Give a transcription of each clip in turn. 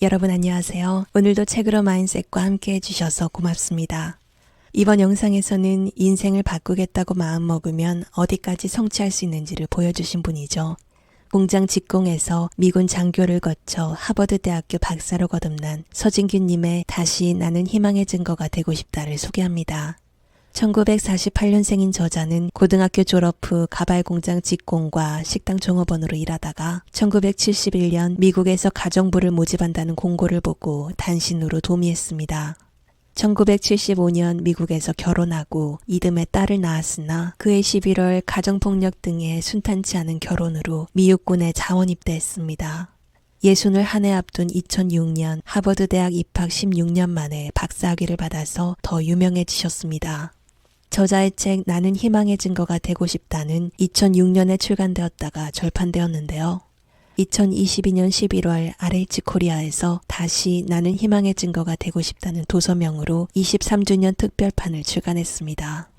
여러분 안녕하세요. 오늘도 책으로 마인셋과 함께 해주셔서 고맙습니다. 이번 영상에서는 인생을 바꾸겠다고 마음먹으면 어디까지 성취할 수 있는지를 보여주신 분이죠. 공장 직공에서 미군 장교를 거쳐 하버드대학교 박사로 거듭난 서진규님의 다시 나는 희망의 증거가 되고 싶다를 소개합니다. 1948년생인 저자는 고등학교 졸업 후 가발 공장 직공과 식당 종업원으로 일하다가 1971년 미국에서 가정부를 모집한다는 공고를 보고 단신으로 도미했습니다. 1975년 미국에서 결혼하고 이듬해 딸을 낳았으나 그해 11월 가정폭력 등의 순탄치 않은 결혼으로 미육군에 자원 입대했습니다. 60을 한 해 앞둔 2006년 하버드대학 입학 16년 만에 박사학위를 받아서 더 유명해지셨습니다. 저자의 책 나는 희망의 증거가 되고 싶다는 2006년에 출간되었다가 절판되었는데요. 2022년 11월 RH 코리아에서 다시 나는 희망의 증거가 되고 싶다는 도서명으로 23주년 특별판을 출간했습니다.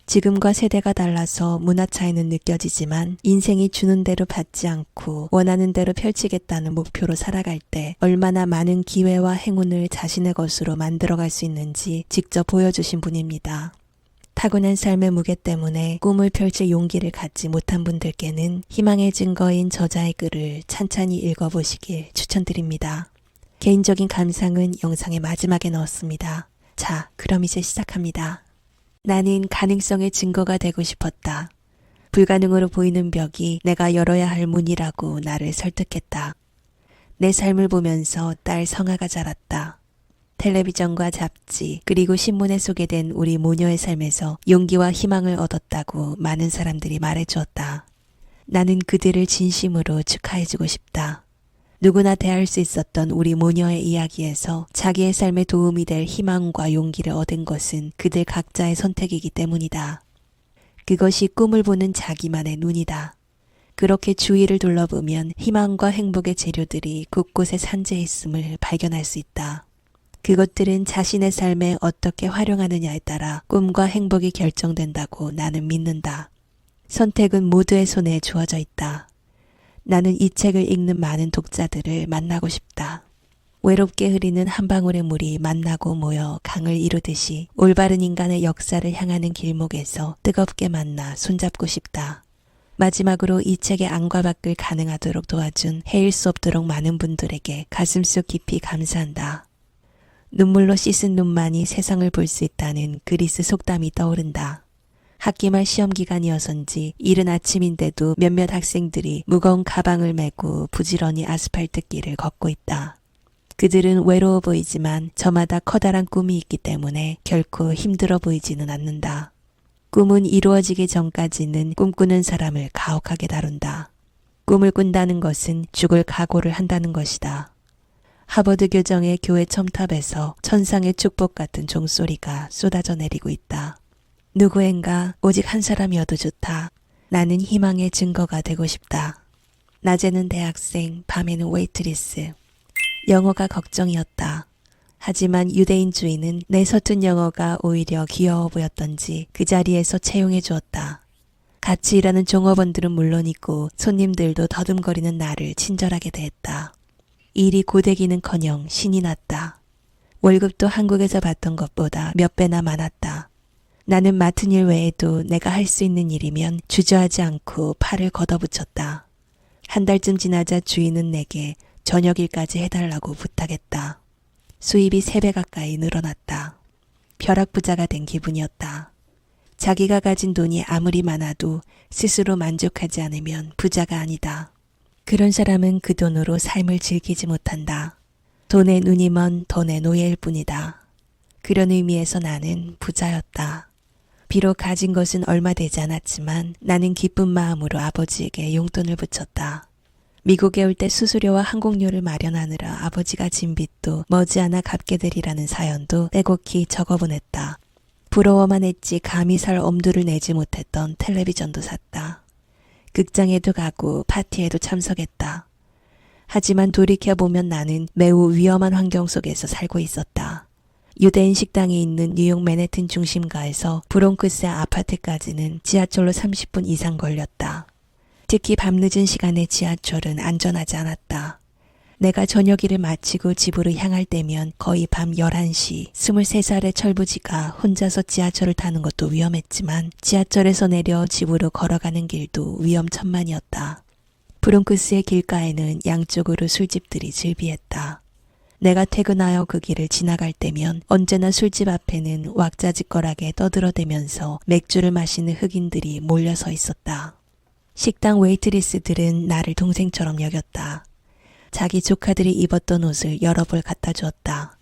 지금과 세대가 달라서 문화 차이는 느껴지지만 인생이 주는 대로 받지 않고 원하는 대로 펼치겠다는 목표로 살아갈 때 얼마나 많은 기회와 행운을 자신의 것으로 만들어갈 수 있는지 직접 보여주신 분입니다. 타고난 삶의 무게 때문에 꿈을 펼칠 용기를 갖지 못한 분들께는 희망의 증거인 저자의 글을 찬찬히 읽어보시길 추천드립니다. 개인적인 감상은 영상의 마지막에 넣었습니다. 자, 그럼 이제 시작합니다. 나는 가능성의 증거가 되고 싶었다. 불가능으로 보이는 벽이 내가 열어야 할 문이라고 나를 설득했다. 내 삶을 보면서 딸 성아가 자랐다. 텔레비전과 잡지 그리고 신문에 소개된 우리 모녀의 삶에서 용기와 희망을 얻었다고 많은 사람들이 말해주었다. 나는 그들을 진심으로 축하해주고 싶다. 누구나 대할 수 있었던 우리 모녀의 이야기에서 자기의 삶에 도움이 될 희망과 용기를 얻은 것은 그들 각자의 선택이기 때문이다. 그것이 꿈을 보는 자기만의 눈이다. 그렇게 주위를 둘러보면 희망과 행복의 재료들이 곳곳에 산재해 있음을 발견할 수 있다. 그것들은 자신의 삶에 어떻게 활용하느냐에 따라 꿈과 행복이 결정된다고 나는 믿는다. 선택은 모두의 손에 주어져 있다. 나는 이 책을 읽는 많은 독자들을 만나고 싶다. 외롭게 흐리는 한 방울의 물이 만나고 모여 강을 이루듯이 올바른 인간의 역사를 향하는 길목에서 뜨겁게 만나 손잡고 싶다. 마지막으로 이 책의 안과 밖을 가능하도록 도와준 헤일 수 없도록 많은 분들에게 가슴속 깊이 감사한다. 눈물로 씻은 눈만이 세상을 볼 수 있다는 그리스 속담이 떠오른다. 학기 말 시험 기간이어서인지 이른 아침인데도 몇몇 학생들이 무거운 가방을 메고 부지런히 아스팔트 길을 걷고 있다. 그들은 외로워 보이지만 저마다 커다란 꿈이 있기 때문에 결코 힘들어 보이지는 않는다. 꿈은 이루어지기 전까지는 꿈꾸는 사람을 가혹하게 다룬다. 꿈을 꾼다는 것은 죽을 각오를 한다는 것이다. 하버드 교정의 교회 첨탑에서 천상의 축복 같은 종소리가 쏟아져 내리고 있다. 누구인가 오직 한 사람이어도 좋다. 나는 희망의 증거가 되고 싶다. 낮에는 대학생, 밤에는 웨이트리스. 영어가 걱정이었다. 하지만 유대인주의는 내 서툰 영어가 오히려 귀여워 보였던지 그 자리에서 채용해 주었다. 같이 일하는 종업원들은 물론이고 손님들도 더듬거리는 나를 친절하게 대했다. 일이 고되기는커녕 신이 났다. 월급도 한국에서 받던 것보다 몇 배나 많았다. 나는 맡은 일 외에도 내가 할 수 있는 일이면 주저하지 않고 팔을 걷어붙였다. 한 달쯤 지나자 주인은 내게 저녁 일까지 해달라고 부탁했다. 수입이 3배 가까이 늘어났다. 벼락부자가 된 기분이었다. 자기가 가진 돈이 아무리 많아도 스스로 만족하지 않으면 부자가 아니다. 그런 사람은 그 돈으로 삶을 즐기지 못한다. 돈에 눈이 먼 돈의 노예일 뿐이다. 그런 의미에서 나는 부자였다. 비록 가진 것은 얼마 되지 않았지만 나는 기쁜 마음으로 아버지에게 용돈을 붙였다. 미국에 올 때 수수료와 항공료를 마련하느라 아버지가 진 빚도 머지않아 갚게 되리라는 사연도 빼곡히 적어보냈다. 부러워만 했지 감히 살 엄두를 내지 못했던 텔레비전도 샀다. 극장에도 가고 파티에도 참석했다. 하지만 돌이켜보면 나는 매우 위험한 환경 속에서 살고 있었다. 유대인 식당이 있는 뉴욕 맨해튼 중심가에서 브롱크스 아파트까지는 지하철로 30분 이상 걸렸다. 특히 밤늦은 시간에 지하철은 안전하지 않았다. 내가 저녁 일을 마치고 집으로 향할 때면 거의 밤 11시, 23살의 철부지가 혼자서 지하철을 타는 것도 위험했지만 지하철에서 내려 집으로 걸어가는 길도 위험천만이었다. 브롱크스의 길가에는 양쪽으로 술집들이 즐비했다. 내가 퇴근하여 그 길을 지나갈 때면 언제나 술집 앞에는 왁자지껄하게 떠들어대면서 맥주를 마시는 흑인들이 몰려서 있었다. 식당 웨이트리스들은 나를 동생처럼 여겼다. 자기 조카들이 입었던 옷을 여러 벌 갖다 주었다.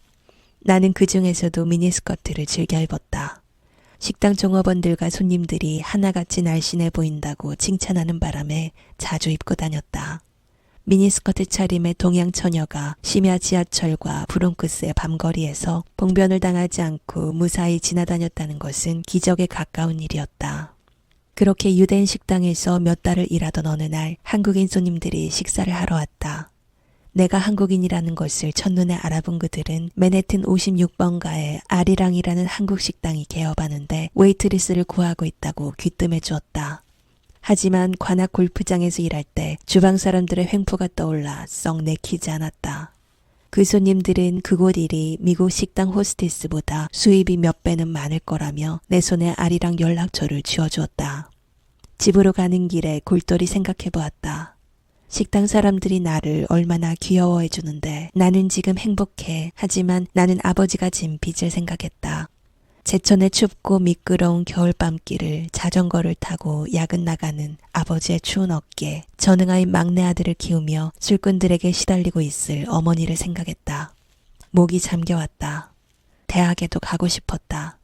나는 그 중에서도 미니스커트를 즐겨 입었다. 식당 종업원들과 손님들이 하나같이 날씬해 보인다고 칭찬하는 바람에 자주 입고 다녔다. 미니스커트 차림의 동양 처녀가 심야 지하철과 브롱크스의 밤거리에서 봉변을 당하지 않고 무사히 지나다녔다는 것은 기적에 가까운 일이었다. 그렇게 유대인 식당에서 몇 달을 일하던 어느 날 한국인 손님들이 식사를 하러 왔다. 내가 한국인이라는 것을 첫눈에 알아본 그들은 맨해튼 56번가에 아리랑이라는 한국 식당이 개업하는데 웨이트리스를 구하고 있다고 귀뜸해 주었다. 하지만 관악 골프장에서 일할 때 주방 사람들의 횡포가 떠올라 썩 내키지 않았다. 그 손님들은 그곳 일이 미국 식당 호스티스보다 수입이 몇 배는 많을 거라며 내 손에 아리랑 연락처를 쥐어주었다. 집으로 가는 길에 골똘히 생각해 보았다. 식당 사람들이 나를 얼마나 귀여워해 주는데 나는 지금 행복해. 하지만 나는 아버지가 진 빚을 생각했다. 제천의 춥고 미끄러운 겨울밤길을 자전거를 타고 야근 나가는 아버지의 추운 어깨, 전능아인 막내 아들을 키우며 술꾼들에게 시달리고 있을 어머니를 생각했다. 목이 잠겨왔다. 대학에도 가고 싶었다.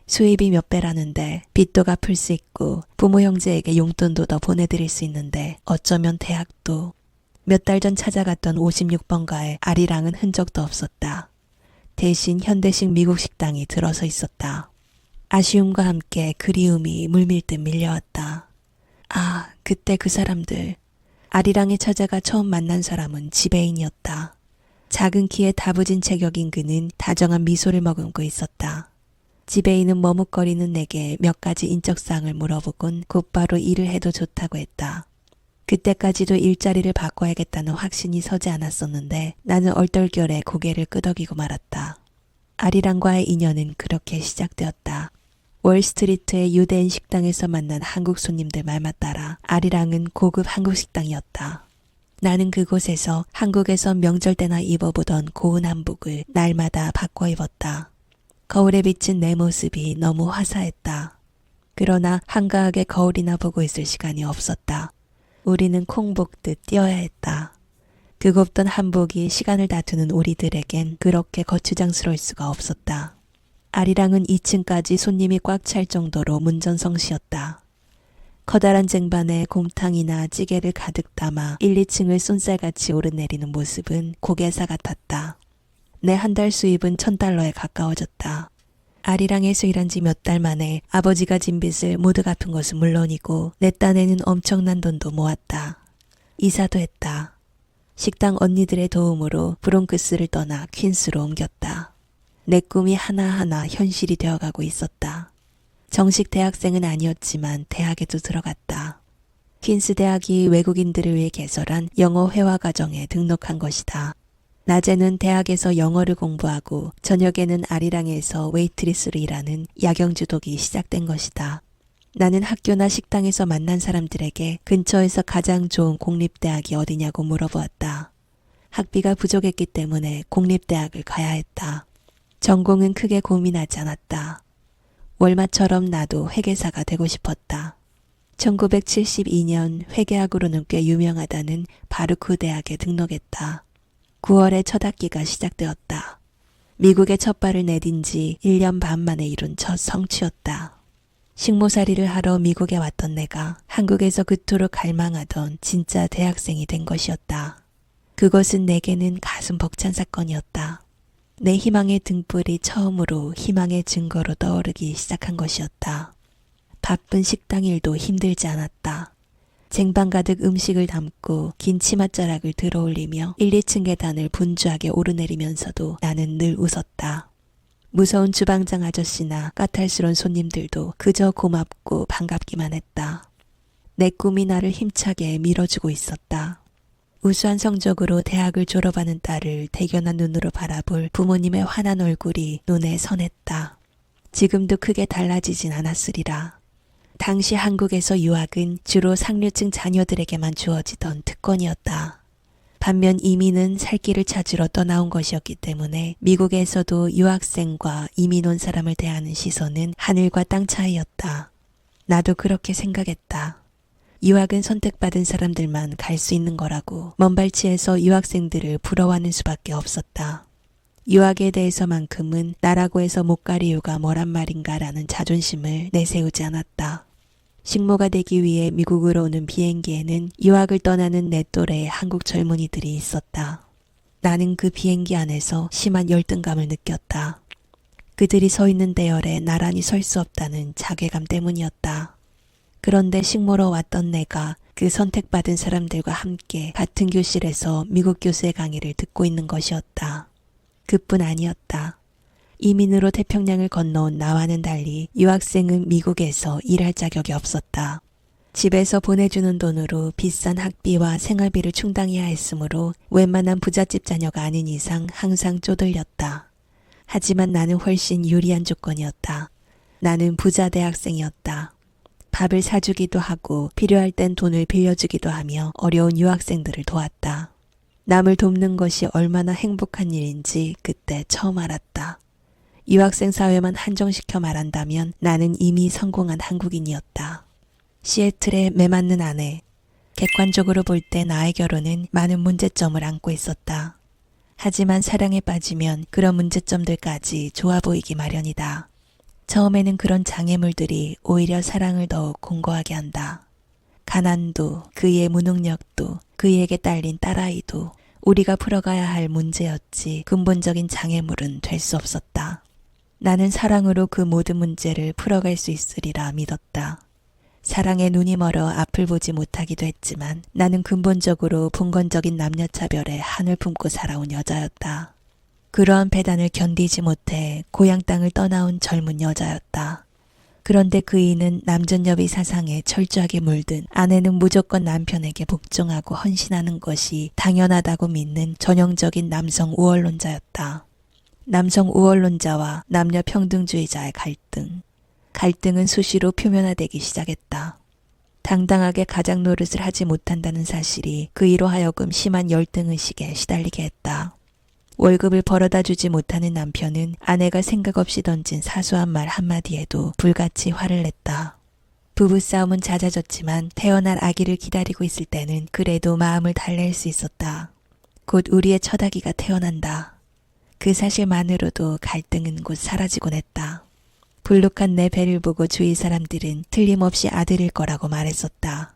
수입이 몇 배라는데 빚도 갚을 수 있고 부모 형제에게 용돈도 더 보내드릴 수 있는데 어쩌면 대학도. 몇 달 전 찾아갔던 56번가에 아리랑은 흔적도 없었다. 대신 현대식 미국 식당이 들어서 있었다. 아쉬움과 함께 그리움이 물밀듯 밀려왔다. 아, 그때 그 사람들. 아리랑에 찾아가 처음 만난 사람은 지배인이었다. 작은 키에 다부진 체격인 그는 다정한 미소를 머금고 있었다. 지배인은 머뭇거리는 내게 몇 가지 인적사항을 물어보곤 곧바로 일을 해도 좋다고 했다. 그때까지도 일자리를 바꿔야겠다는 확신이 서지 않았었는데 나는 얼떨결에 고개를 끄덕이고 말았다. 아리랑과의 인연은 그렇게 시작되었다. 월스트리트의 유대인 식당에서 만난 한국 손님들 말만 따라 아리랑은 고급 한국 식당이었다. 나는 그곳에서 한국에서 명절 때나 입어보던 고운 한복을 날마다 바꿔 입었다. 거울에 비친 내 모습이 너무 화사했다. 그러나 한가하게 거울이나 보고 있을 시간이 없었다. 우리는 콩 볶듯 뛰어야 했다. 그 곱던 한복이 시간을 다투는 우리들에겐 그렇게 거추장스러울 수가 없었다. 아리랑은 2층까지 손님이 꽉 찰 정도로 문전성시였다. 커다란 쟁반에 곰탕이나 찌개를 가득 담아 1, 2층을 쏜살같이 오르내리는 모습은 고개사 같았다. 내 한 달 수입은 $1,000에 가까워졌다. 아리랑에서 일한 지 몇 달 만에 아버지가 진 빚을 모두 갚은 것은 물론이고 내 딴에는 엄청난 돈도 모았다. 이사도 했다. 식당 언니들의 도움으로 브롱크스를 떠나 퀸스로 옮겼다. 내 꿈이 하나하나 현실이 되어가고 있었다. 정식 대학생은 아니었지만 대학에도 들어갔다. 퀸스 대학이 외국인들을 위해 개설한 영어 회화 과정에 등록한 것이다. 낮에는 대학에서 영어를 공부하고 저녁에는 아리랑에서 웨이트리스로 일하는 야경주독이 시작된 것이다. 나는 학교나 식당에서 만난 사람들에게 근처에서 가장 좋은 공립대학이 어디냐고 물어보았다. 학비가 부족했기 때문에 공립대학을 가야 했다. 전공은 크게 고민하지 않았다. 월마처럼 나도 회계사가 되고 싶었다. 1972년 회계학으로는 꽤 유명하다는 바르크 대학에 등록했다. 9월에 첫 학기가 시작되었다. 미국에 첫 발을 내딘 지 1년 반 만에 이룬 첫 성취였다. 식모살이를 하러 미국에 왔던 내가 한국에서 그토록 갈망하던 진짜 대학생이 된 것이었다. 그것은 내게는 가슴 벅찬 사건이었다. 내 희망의 등불이 처음으로 희망의 증거로 떠오르기 시작한 것이었다. 바쁜 식당 일도 힘들지 않았다. 쟁반 가득 음식을 담고 긴 치맛자락을 들어올리며 1, 2층 계단을 분주하게 오르내리면서도 나는 늘 웃었다. 무서운 주방장 아저씨나 까탈스러운 손님들도 그저 고맙고 반갑기만 했다. 내 꿈이 나를 힘차게 밀어주고 있었다. 우수한 성적으로 대학을 졸업하는 딸을 대견한 눈으로 바라볼 부모님의 환한 얼굴이 눈에 선했다. 지금도 크게 달라지진 않았으리라. 당시 한국에서 유학은 주로 상류층 자녀들에게만 주어지던 특권이었다. 반면 이민은 살 길을 찾으러 떠나온 것이었기 때문에 미국에서도 유학생과 이민 온 사람을 대하는 시선은 하늘과 땅 차이였다. 나도 그렇게 생각했다. 유학은 선택받은 사람들만 갈 수 있는 거라고 먼발치에서 유학생들을 부러워하는 수밖에 없었다. 유학에 대해서만큼은 나라고 해서 못 갈 이유가 뭐란 말인가라는 자존심을 내세우지 않았다. 식모가 되기 위해 미국으로 오는 비행기에는 유학을 떠나는 내 또래의 한국 젊은이들이 있었다. 나는 그 비행기 안에서 심한 열등감을 느꼈다. 그들이 서 있는 대열에 나란히 설 수 없다는 자괴감 때문이었다. 그런데 식모로 왔던 내가 그 선택받은 사람들과 함께 같은 교실에서 미국 교수의 강의를 듣고 있는 것이었다. 그뿐 아니었다. 이민으로 태평양을 건너온 나와는 달리 유학생은 미국에서 일할 자격이 없었다. 집에서 보내주는 돈으로 비싼 학비와 생활비를 충당해야 했으므로 웬만한 부잣집 자녀가 아닌 이상 항상 쪼들렸다. 하지만 나는 훨씬 유리한 조건이었다. 나는 부자 대학생이었다. 밥을 사주기도 하고 필요할 땐 돈을 빌려주기도 하며 어려운 유학생들을 도왔다. 남을 돕는 것이 얼마나 행복한 일인지 그때 처음 알았다. 유학생 사회만 한정시켜 말한다면 나는 이미 성공한 한국인이었다. 시애틀의 매맞는 아내. 객관적으로 볼 때 나의 결혼은 많은 문제점을 안고 있었다. 하지만 사랑에 빠지면 그런 문제점들까지 좋아 보이기 마련이다. 처음에는 그런 장애물들이 오히려 사랑을 더욱 공고하게 한다. 가난도, 그의 무능력도, 그에게 딸린 딸아이도 우리가 풀어가야 할 문제였지 근본적인 장애물은 될 수 없었다. 나는 사랑으로 그 모든 문제를 풀어갈 수 있으리라 믿었다. 사랑에 눈이 멀어 앞을 보지 못하기도 했지만 나는 근본적으로 분건적인 남녀차별에 한을 품고 살아온 여자였다. 그러한 배단을 견디지 못해 고향 땅을 떠나온 젊은 여자였다. 그런데 그 이는 남존여비 사상에 철저하게 물든 아내는 무조건 남편에게 복종하고 헌신하는 것이 당연하다고 믿는 전형적인 남성 우월론자였다. 남성 우월론자와 남녀 평등주의자의 갈등. 갈등은 수시로 표면화되기 시작했다. 당당하게 가장 노릇을 하지 못한다는 사실이 그 이로 하여금 심한 열등의식에 시달리게 했다. 월급을 벌어다 주지 못하는 남편은 아내가 생각 없이 던진 사소한 말 한마디에도 불같이 화를 냈다. 부부싸움은 잦아졌지만 태어날 아기를 기다리고 있을 때는 그래도 마음을 달랠 수 있었다. 곧 우리의 첫 아기가 태어난다. 그 사실만으로도 갈등은 곧 사라지곤 했다. 불룩한 내 배를 보고 주위 사람들은 틀림없이 아들일 거라고 말했었다.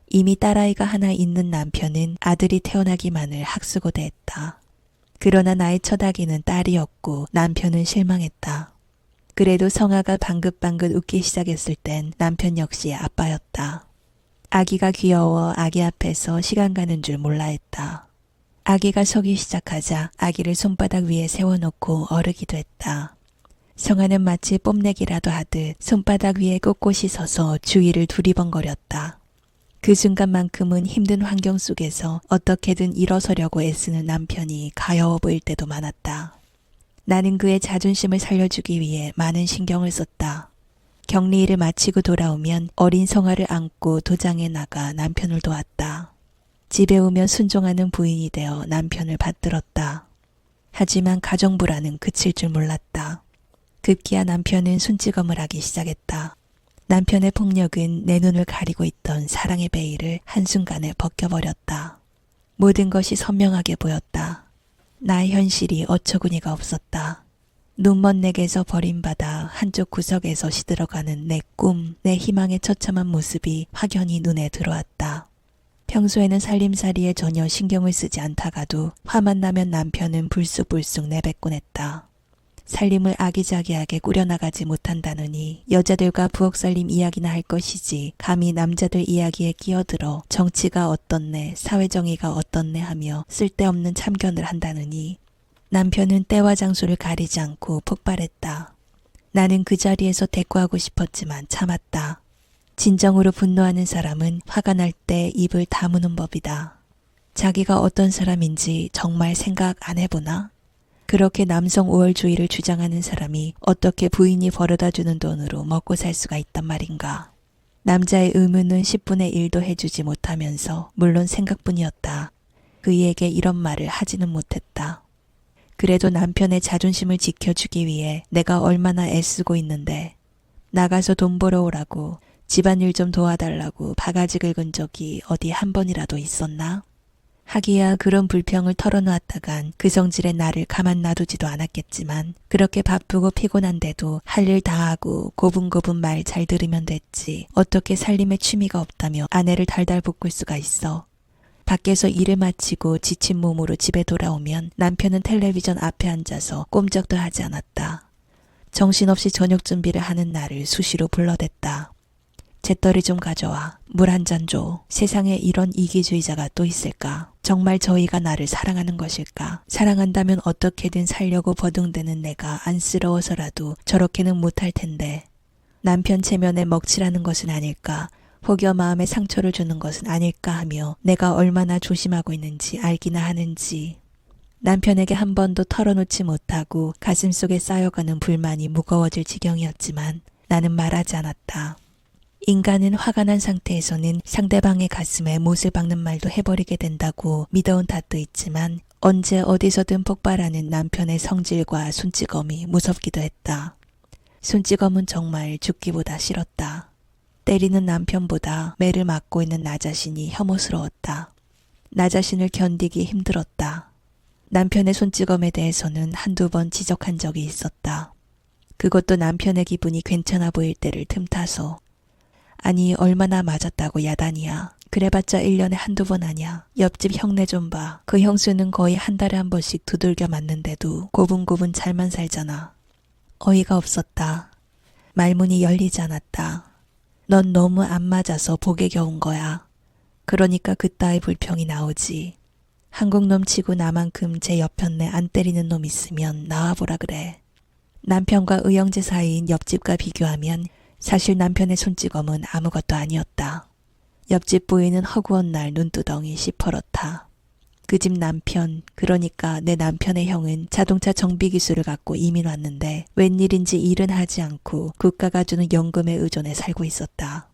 이미 딸아이가 하나 있는 남편은 아들이 태어나기만을 학수고대했다. 그러나 나의 첫 아기는 딸이었고 남편은 실망했다. 그래도 성아가 방긋방긋 웃기 시작했을 땐 남편 역시 아빠였다. 아기가 귀여워 아기 앞에서 시간 가는 줄 몰라 했다. 아기가 서기 시작하자 아기를 손바닥 위에 세워놓고 어르기도 했다. 성아는 마치 뽐내기라도 하듯 손바닥 위에 꼿꼿이 서서 주위를 두리번거렸다. 그 순간만큼은 힘든 환경 속에서 어떻게든 일어서려고 애쓰는 남편이 가여워 보일 때도 많았다. 나는 그의 자존심을 살려주기 위해 많은 신경을 썼다. 격리일을 마치고 돌아오면 어린 성아를 안고 도장에 나가 남편을 도왔다. 집에 오면 순종하는 부인이 되어 남편을 받들었다. 하지만 가정불안은 그칠 줄 몰랐다. 급기야 남편은 손찌검을 하기 시작했다. 남편의 폭력은 내 눈을 가리고 있던 사랑의 베일을 한순간에 벗겨버렸다. 모든 것이 선명하게 보였다. 나의 현실이 어처구니가 없었다. 눈먼 내게서 버림받아 한쪽 구석에서 시들어가는 내 꿈, 내 희망의 처참한 모습이 확연히 눈에 들어왔다. 평소에는 살림살이에 전혀 신경을 쓰지 않다가도 화만 나면 남편은 불쑥불쑥 내뱉곤 했다. 살림을 아기자기하게 꾸려나가지 못한다느니 여자들과 부엌살림 이야기나 할 것이지 감히 남자들 이야기에 끼어들어 정치가 어떻네 사회정의가 어떻네 하며 쓸데없는 참견을 한다느니 남편은 때와 장소를 가리지 않고 폭발했다. 나는 그 자리에서 대꾸하고 싶었지만 참았다. 진정으로 분노하는 사람은 화가 날 때 입을 다무는 법이다. 자기가 어떤 사람인지 정말 생각 안 해보나? 그렇게 남성 우월주의를 주장하는 사람이 어떻게 부인이 벌어다 주는 돈으로 먹고 살 수가 있단 말인가? 남자의 의무는 10분의 1도 해주지 못하면서 물론 생각뿐이었다. 그이에게 이런 말을 하지는 못했다. 그래도 남편의 자존심을 지켜주기 위해 내가 얼마나 애쓰고 있는데 나가서 돈 벌어오라고 집안일 좀 도와달라고 바가지 긁은 적이 어디 한 번이라도 있었나? 하기야 그런 불평을 털어놓았다간 그 성질의 나를 가만 놔두지도 않았겠지만 그렇게 바쁘고 피곤한데도 할 일 다 하고 고분고분 말 잘 들으면 됐지 어떻게 살림에 취미가 없다며 아내를 달달 볶을 수가 있어. 밖에서 일을 마치고 지친 몸으로 집에 돌아오면 남편은 텔레비전 앞에 앉아서 꼼짝도 하지 않았다. 정신없이 저녁 준비를 하는 나를 수시로 불러댔다. 잿더리 좀 가져와. 물 한 잔 줘. 세상에 이런 이기주의자가 또 있을까? 정말 저희가 나를 사랑하는 것일까? 사랑한다면 어떻게든 살려고 버둥대는 내가 안쓰러워서라도 저렇게는 못할 텐데. 남편 체면에 먹칠하는 것은 아닐까? 혹여 마음에 상처를 주는 것은 아닐까 하며 내가 얼마나 조심하고 있는지 알기나 하는지. 남편에게 한 번도 털어놓지 못하고 가슴속에 쌓여가는 불만이 무거워질 지경이었지만 나는 말하지 않았다. 인간은 화가 난 상태에서는 상대방의 가슴에 못을 박는 말도 해버리게 된다고 믿어온 탓도 있지만 언제 어디서든 폭발하는 남편의 성질과 손찌검이 무섭기도 했다. 손찌검은 정말 죽기보다 싫었다. 때리는 남편보다 매를 맞고 있는 나 자신이 혐오스러웠다. 나 자신을 견디기 힘들었다. 남편의 손찌검에 대해서는 한두 번 지적한 적이 있었다. 그것도 남편의 기분이 괜찮아 보일 때를 틈타서. 아니 얼마나 맞았다고 야단이야. 그래봤자 1년에 한두 번 아냐. 옆집 형네 좀 봐. 그 형수는 거의 한 달에 한 번씩 두들겨 맞는데도 고분고분 잘만 살잖아. 어이가 없었다. 말문이 열리지 않았다. 넌 너무 안 맞아서 복에 겨운 거야. 그러니까 그따위 불평이 나오지. 한국 놈 치고 나만큼 제 옆편네 안 때리는 놈 있으면 나와보라 그래. 남편과 의형제 사이인 옆집과 비교하면 사실 남편의 손찌검은 아무것도 아니었다. 옆집 부인은 허구한 날 눈두덩이 시퍼렇다. 그 집 남편, 그러니까 내 남편의 형은 자동차 정비 기술을 갖고 이민 왔는데 웬일인지 일은 하지 않고 국가가 주는 연금에 의존해 살고 있었다.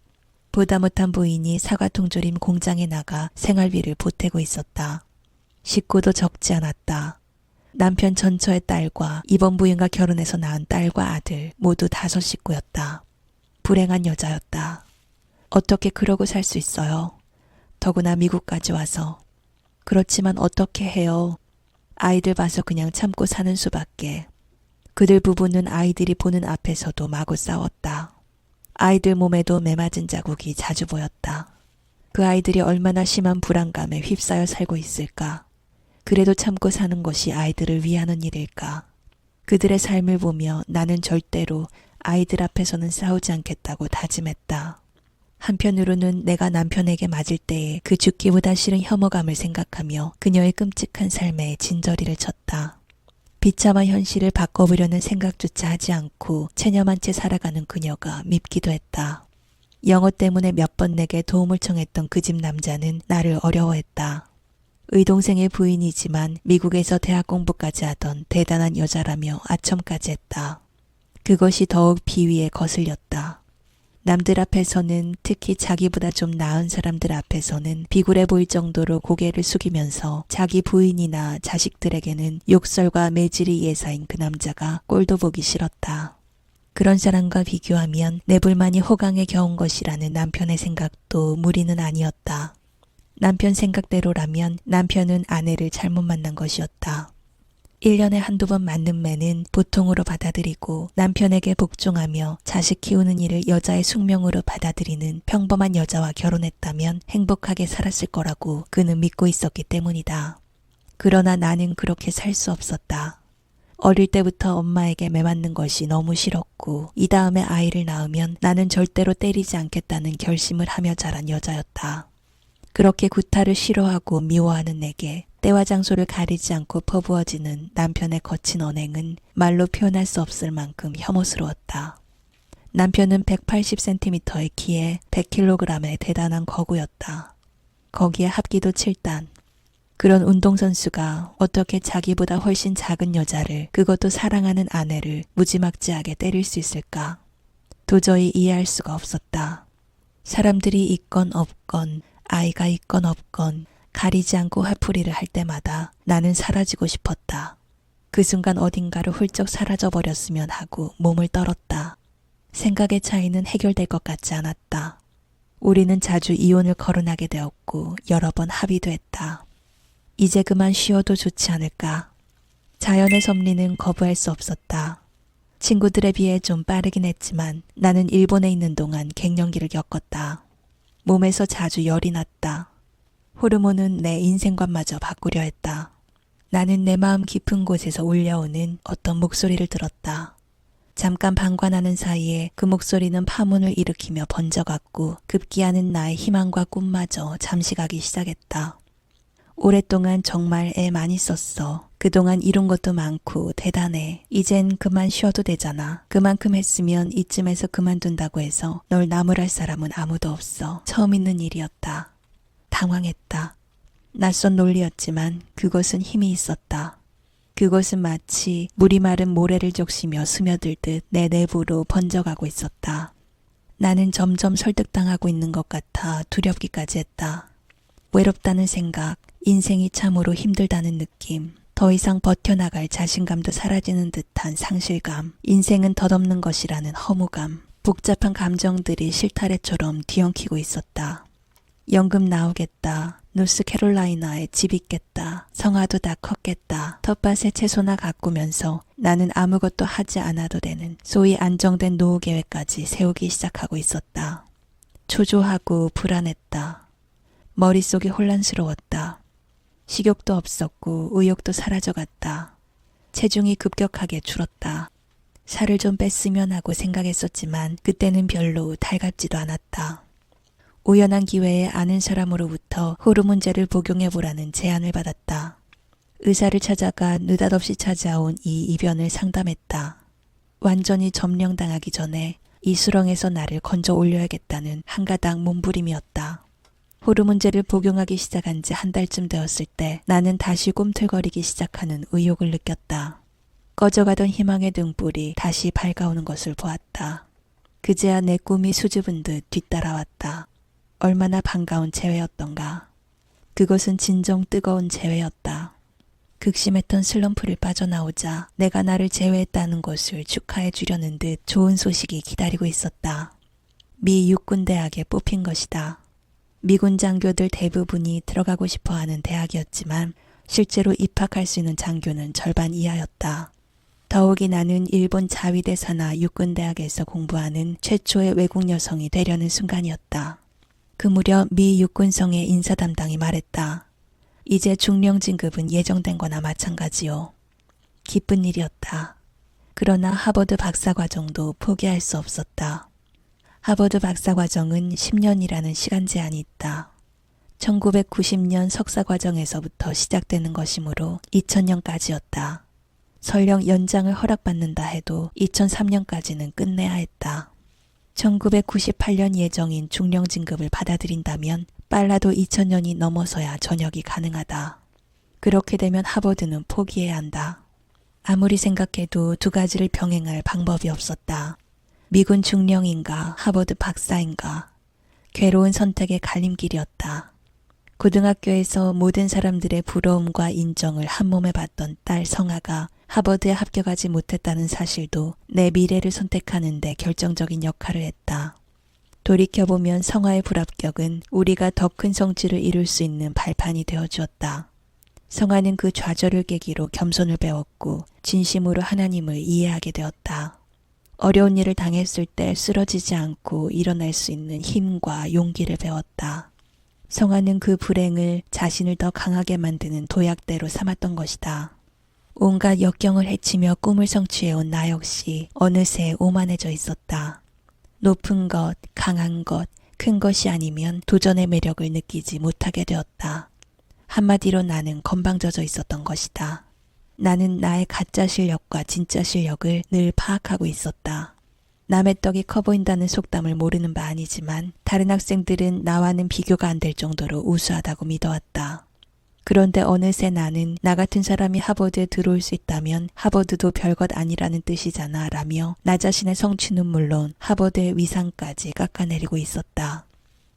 보다 못한 부인이 사과통 조림 공장에 나가 생활비를 보태고 있었다. 식구도 적지 않았다. 남편 전처의 딸과 이번 부인과 결혼해서 낳은 딸과 아들 모두 5 식구였다. 불행한 여자였다. 어떻게 그러고 살 수 있어요? 더구나 미국까지 와서. 그렇지만 어떻게 해요? 아이들 봐서 그냥 참고 사는 수밖에. 그들 부부는 아이들이 보는 앞에서도 마구 싸웠다. 아이들 몸에도 매맞은 자국이 자주 보였다. 그 아이들이 얼마나 심한 불안감에 휩싸여 살고 있을까? 그래도 참고 사는 것이 아이들을 위하는 일일까? 그들의 삶을 보며 나는 절대로 아이들 앞에서는 싸우지 않겠다고 다짐했다. 한편으로는 내가 남편에게 맞을 때에 그 죽기보다 싫은 혐오감을 생각하며 그녀의 끔찍한 삶에 진저리를 쳤다. 비참한 현실을 바꿔보려는 생각조차 하지 않고 체념한 채 살아가는 그녀가 밉기도 했다. 영어 때문에 몇 번 내게 도움을 청했던 그 집 남자는 나를 어려워했다. 의동생의 부인이지만 미국에서 대학 공부까지 하던 대단한 여자라며 아첨까지 했다. 그것이 더욱 비위에 거슬렸다. 남들 앞에서는, 특히 자기보다 좀 나은 사람들 앞에서는 비굴해 보일 정도로 고개를 숙이면서 자기 부인이나 자식들에게는 욕설과 매질이 예사인 그 남자가 꼴도 보기 싫었다. 그런 사람과 비교하면 내 불만이 호강에 겨운 것이라는 남편의 생각도 무리는 아니었다. 남편 생각대로라면 남편은 아내를 잘못 만난 것이었다. 1년에 한두 번 맞는 매는 보통으로 받아들이고 남편에게 복종하며 자식 키우는 일을 여자의 숙명으로 받아들이는 평범한 여자와 결혼했다면 행복하게 살았을 거라고 그는 믿고 있었기 때문이다. 그러나 나는 그렇게 살 수 없었다. 어릴 때부터 엄마에게 매맞는 것이 너무 싫었고 이 다음에 아이를 낳으면 나는 절대로 때리지 않겠다는 결심을 하며 자란 여자였다. 그렇게 구타를 싫어하고 미워하는 내게 때와 장소를 가리지 않고 퍼부어지는 남편의 거친 언행은 말로 표현할 수 없을 만큼 혐오스러웠다. 남편은 180cm의 키에 100kg의 대단한 거구였다. 거기에 합기도 7단. 그런 운동선수가 어떻게 자기보다 훨씬 작은 여자를, 그것도 사랑하는 아내를 무지막지하게 때릴 수 있을까? 도저히 이해할 수가 없었다. 사람들이 있건 없건, 아이가 있건 없건 가리지 않고 화풀이를 할 때마다 나는 사라지고 싶었다. 그 순간 어딘가로 훌쩍 사라져버렸으면 하고 몸을 떨었다. 생각의 차이는 해결될 것 같지 않았다. 우리는 자주 이혼을 거론하게 되었고 여러 번 합의도 했다. 이제 그만 쉬어도 좋지 않을까? 자연의 섭리는 거부할 수 없었다. 친구들에 비해 좀 빠르긴 했지만 나는 일본에 있는 동안 갱년기를 겪었다. 몸에서 자주 열이 났다. 호르몬은 내 인생관마저 바꾸려 했다. 나는 내 마음 깊은 곳에서 울려오는 어떤 목소리를 들었다. 잠깐 방관하는 사이에 그 목소리는 파문을 일으키며 번져갔고 급기야는 나의 희망과 꿈마저 잠시 가기 시작했다. 오랫동안 정말 애 많이 썼어. 그동안 이룬 것도 많고 대단해. 이젠 그만 쉬어도 되잖아. 그만큼 했으면 이쯤에서 그만둔다고 해서 널 나무랄 사람은 아무도 없어. 처음 있는 일이었다. 당황했다. 낯선 논리였지만 그것은 힘이 있었다. 그것은 마치 물이 마른 모래를 적시며 스며들듯 내 내부로 번져가고 있었다. 나는 점점 설득당하고 있는 것 같아 두렵기까지 했다. 외롭다는 생각, 인생이 참으로 힘들다는 느낌, 더 이상 버텨나갈 자신감도 사라지는 듯한 상실감, 인생은 덧없는 것이라는 허무감, 복잡한 감정들이 실타래처럼 뒤엉키고 있었다. 연금 나오겠다. 노스캐롤라이나에 집 있겠다. 성화도 다 컸겠다. 텃밭에 채소나 가꾸면서 나는 아무것도 하지 않아도 되는 소위 안정된 노후 계획까지 세우기 시작하고 있었다. 초조하고 불안했다. 머릿속이 혼란스러웠다. 식욕도 없었고 의욕도 사라져갔다. 체중이 급격하게 줄었다. 살을 좀 뺐으면 하고 생각했었지만 그때는 별로 달갑지도 않았다. 우연한 기회에 아는 사람으로부터 호르몬제를 복용해보라는 제안을 받았다. 의사를 찾아가 느닷없이 찾아온 이 이변을 상담했다. 완전히 점령당하기 전에 이 수렁에서 나를 건져 올려야겠다는 한가닥 몸부림이었다. 호르몬제를 복용하기 시작한 지 한 달쯤 되었을 때 나는 다시 꿈틀거리기 시작하는 의욕을 느꼈다. 꺼져가던 희망의 등불이 다시 밝아오는 것을 보았다. 그제야 내 꿈이 수줍은 듯 뒤따라왔다. 얼마나 반가운 재회였던가. 그것은 진정 뜨거운 재회였다. 극심했던 슬럼프를 빠져나오자 내가 나를 제외했다는 것을 축하해 주려는 듯 좋은 소식이 기다리고 있었다. 미 육군대학에 뽑힌 것이다. 미군 장교들 대부분이 들어가고 싶어하는 대학이었지만 실제로 입학할 수 있는 장교는 절반 이하였다. 더욱이 나는 일본 자위대 산하 육군대학에서 공부하는 최초의 외국 여성이 되려는 순간이었다. 그 무렵 미 육군성의 인사 담당이 말했다. 이제 중령 진급은 예정된 거나 마찬가지요. 기쁜 일이었다. 그러나 하버드 박사과정도 포기할 수 없었다. 하버드 박사과정은 10년이라는 시간 제한이 있다. 1990년 석사과정에서부터 시작되는 것이므로 2000년까지였다. 설령 연장을 허락받는다 해도 2003년까지는 끝내야 했다. 1998년 예정인 중령 진급을 받아들인다면 빨라도 2000년이 넘어서야 전역이 가능하다. 그렇게 되면 하버드는 포기해야 한다. 아무리 생각해도 두 가지를 병행할 방법이 없었다. 미군 중령인가 하버드 박사인가. 괴로운 선택의 갈림길이었다. 고등학교에서 모든 사람들의 부러움과 인정을 한몸에 받던 딸 성아가 하버드에 합격하지 못했다는 사실도 내 미래를 선택하는 데 결정적인 역할을 했다. 돌이켜보면 성아의 불합격은 우리가 더 큰 성취를 이룰 수 있는 발판이 되어주었다. 성아는 그 좌절을 계기로 겸손을 배웠고 진심으로 하나님을 이해하게 되었다. 어려운 일을 당했을 때 쓰러지지 않고 일어날 수 있는 힘과 용기를 배웠다. 성아는 그 불행을 자신을 더 강하게 만드는 도약대로 삼았던 것이다. 온갖 역경을 헤치며 꿈을 성취해온 나 역시 어느새 오만해져 있었다. 높은 것, 강한 것, 큰 것이 아니면 도전의 매력을 느끼지 못하게 되었다. 한마디로 나는 건방져져 있었던 것이다. 나는 나의 가짜 실력과 진짜 실력을 늘 파악하고 있었다. 남의 떡이 커 보인다는 속담을 모르는 바 아니지만 다른 학생들은 나와는 비교가 안 될 정도로 우수하다고 믿어왔다. 그런데 어느새 나는 나 같은 사람이 하버드에 들어올 수 있다면 하버드도 별것 아니라는 뜻이잖아 라며 나 자신의 성취는 물론 하버드의 위상까지 깎아내리고 있었다.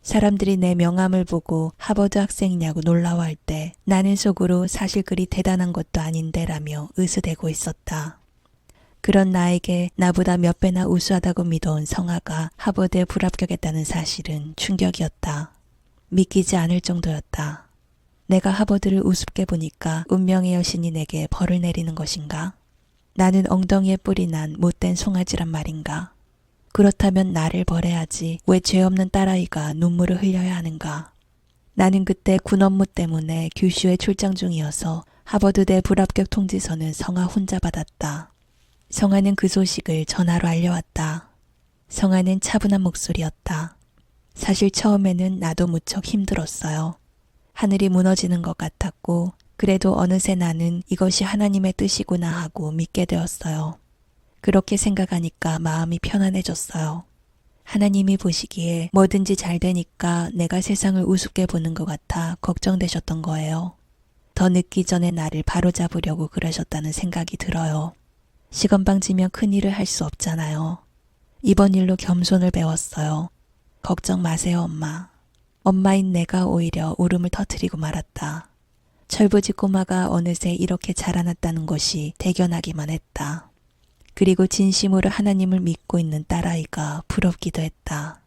사람들이 내 명함을 보고 하버드 학생이냐고 놀라워할 때 나는 속으로 사실 그리 대단한 것도 아닌데 라며 으스대고 있었다. 그런 나에게 나보다 몇 배나 우수하다고 믿어온 성아가 하버드에 불합격했다는 사실은 충격이었다. 믿기지 않을 정도였다. 내가 하버드를 우습게 보니까 운명의 여신이 내게 벌을 내리는 것인가? 나는 엉덩이에 뿔이 난 못된 송아지란 말인가? 그렇다면 나를 벌해야지 왜 죄 없는 딸아이가 눈물을 흘려야 하는가? 나는 그때 군 업무 때문에 규슈에 출장 중이어서 하버드대 불합격 통지서는 성아 혼자 받았다. 성아는 그 소식을 전화로 알려왔다. 성아는 차분한 목소리였다. 사실 처음에는 나도 무척 힘들었어요. 하늘이 무너지는 것 같았고 그래도 어느새 나는 이것이 하나님의 뜻이구나 하고 믿게 되었어요. 그렇게 생각하니까 마음이 편안해졌어요. 하나님이 보시기에 뭐든지 잘 되니까 내가 세상을 우습게 보는 것 같아 걱정되셨던 거예요. 더 늦기 전에 나를 바로잡으려고 그러셨다는 생각이 들어요. 시건방지면 큰일을 할 수 없잖아요. 이번 일로 겸손을 배웠어요. 걱정 마세요, 엄마. 엄마인 내가 오히려 울음을 터뜨리고 말았다. 철부지 꼬마가 어느새 이렇게 자라났다는 것이 대견하기만 했다. 그리고 진심으로 하나님을 믿고 있는 딸아이가 부럽기도 했다.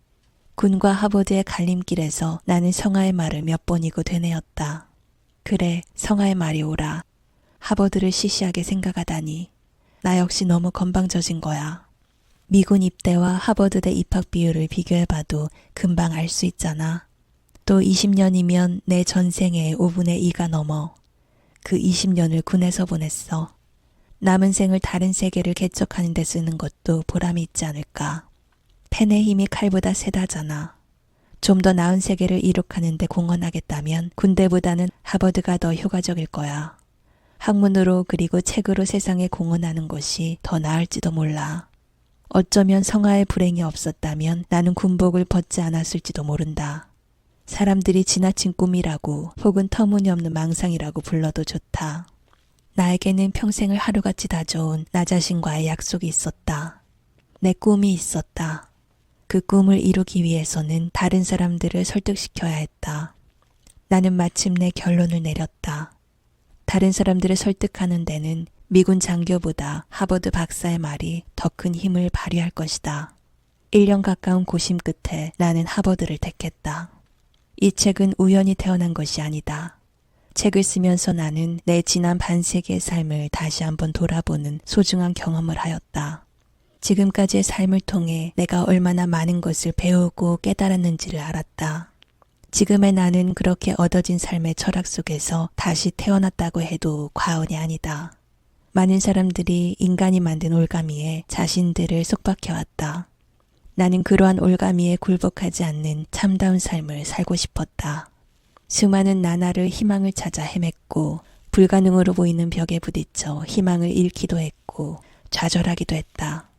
군과 하버드의 갈림길에서 나는 성아의 말을 몇 번이고 되뇌었다. 그래, 성아의 말이 옳아. 하버드를 시시하게 생각하다니. 나 역시 너무 건방져진 거야. 미군 입대와 하버드대 입학 비율을 비교해봐도 금방 알 수 있잖아. 또 20년이면 내 전생의 5분의 2가 넘어. 그 20년을 군에서 보냈어. 남은 생을 다른 세계를 개척하는 데 쓰는 것도 보람이 있지 않을까. 펜의 힘이 칼보다 세다잖아. 좀 더 나은 세계를 이룩하는 데 공헌하겠다면 군대보다는 하버드가 더 효과적일 거야. 학문으로 그리고 책으로 세상에 공헌하는 것이 더 나을지도 몰라. 어쩌면 성아의 불행이 없었다면 나는 군복을 벗지 않았을지도 모른다. 사람들이 지나친 꿈이라고 혹은 터무니없는 망상이라고 불러도 좋다. 나에게는 평생을 하루같이 다져온 나 자신과의 약속이 있었다. 내 꿈이 있었다. 그 꿈을 이루기 위해서는 다른 사람들을 설득시켜야 했다. 나는 마침내 결론을 내렸다. 다른 사람들을 설득하는 데는 미군 장교보다 하버드 박사의 말이 더 큰 힘을 발휘할 것이다. 1년 가까운 고심 끝에 나는 하버드를 택했다. 이 책은 우연히 태어난 것이 아니다. 책을 쓰면서 나는 내 지난 반세기의 삶을 다시 한번 돌아보는 소중한 경험을 하였다. 지금까지의 삶을 통해 내가 얼마나 많은 것을 배우고 깨달았는지를 알았다. 지금의 나는 그렇게 얻어진 삶의 철학 속에서 다시 태어났다고 해도 과언이 아니다. 많은 사람들이 인간이 만든 올가미에 자신들을 속박해왔다. 나는 그러한 올가미에 굴복하지 않는 참다운 삶을 살고 싶었다. 수많은 나날을 희망을 찾아 헤맸고 불가능으로 보이는 벽에 부딪혀 희망을 잃기도 했고 좌절하기도 했다.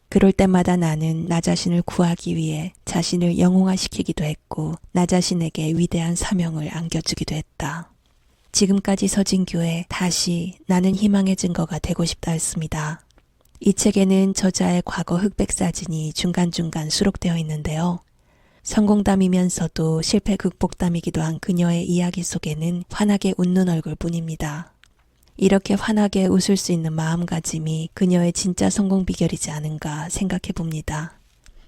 그럴 때마다 나는 나 자신을 구하기 위해 자신을 영웅화시키기도 했고 나 자신에게 위대한 사명을 안겨주기도 했다. 지금까지 서진 교에 다시 나는 희망의 증거가 되고 싶다 했습니다. 이 책에는 저자의 과거 흑백 사진이 중간중간 수록되어 있는데요. 성공담이면서도 실패 극복담이기도 한 그녀의 이야기 속에는 환하게 웃는 얼굴뿐입니다. 이렇게 환하게 웃을 수 있는 마음가짐이 그녀의 진짜 성공 비결이지 않은가 생각해 봅니다.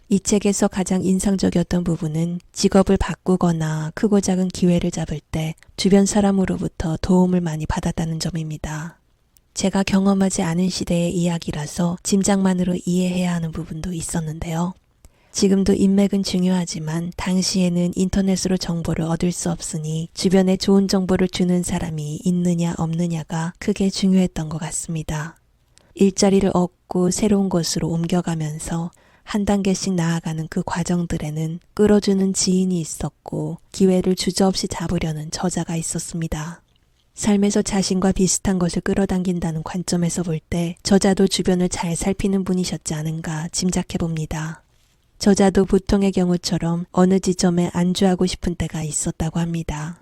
이 책에서 가장 인상적이었던 부분은 직업을 바꾸거나 크고 작은 기회를 잡을 때 주변 사람으로부터 도움을 많이 받았다는 점입니다. 제가 경험하지 않은 시대의 이야기라서 짐작만으로 이해해야 하는 부분도 있었는데요. 지금도 인맥은 중요하지만 당시에는 인터넷으로 정보를 얻을 수 없으니 주변에 좋은 정보를 주는 사람이 있느냐 없느냐가 크게 중요했던 것 같습니다. 일자리를 얻고 새로운 곳으로 옮겨가면서 한 단계씩 나아가는 그 과정들에는 끌어주는 지인이 있었고 기회를 주저없이 잡으려는 저자가 있었습니다. 삶에서 자신과 비슷한 것을 끌어당긴다는 관점에서 볼 때 저자도 주변을 잘 살피는 분이셨지 않은가 짐작해 봅니다. 저자도 보통의 경우처럼 어느 지점에 안주하고 싶은 때가 있었다고 합니다.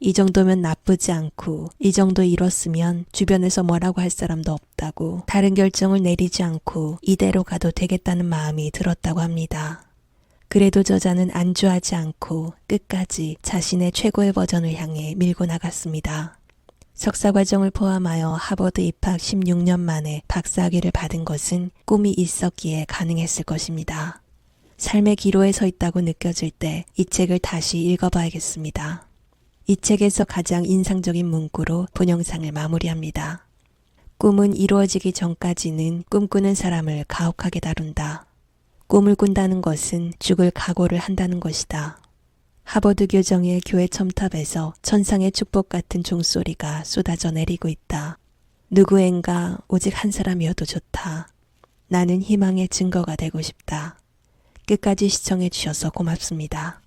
이 정도면 나쁘지 않고 이 정도 이뤘으면 주변에서 뭐라고 할 사람도 없다고 다른 결정을 내리지 않고 이대로 가도 되겠다는 마음이 들었다고 합니다. 그래도 저자는 안주하지 않고 끝까지 자신의 최고의 버전을 향해 밀고 나갔습니다. 석사과정을 포함하여 하버드 입학 16년 만에 박사학위를 받은 것은 꿈이 있었기에 가능했을 것입니다. 삶의 기로에 서 있다고 느껴질 때 이 책을 다시 읽어봐야겠습니다. 이 책에서 가장 인상적인 문구로 본 영상을 마무리합니다. 꿈은 이루어지기 전까지는 꿈꾸는 사람을 가혹하게 다룬다. 꿈을 꾼다는 것은 죽을 각오를 한다는 것이다. 하버드 교정의 교회 첨탑에서 천상의 축복 같은 종소리가 쏟아져 내리고 있다. 누구엔가 오직 한 사람이어도 좋다. 나는 희망의 증거가 되고 싶다. 끝까지 시청해 주셔서 고맙습니다.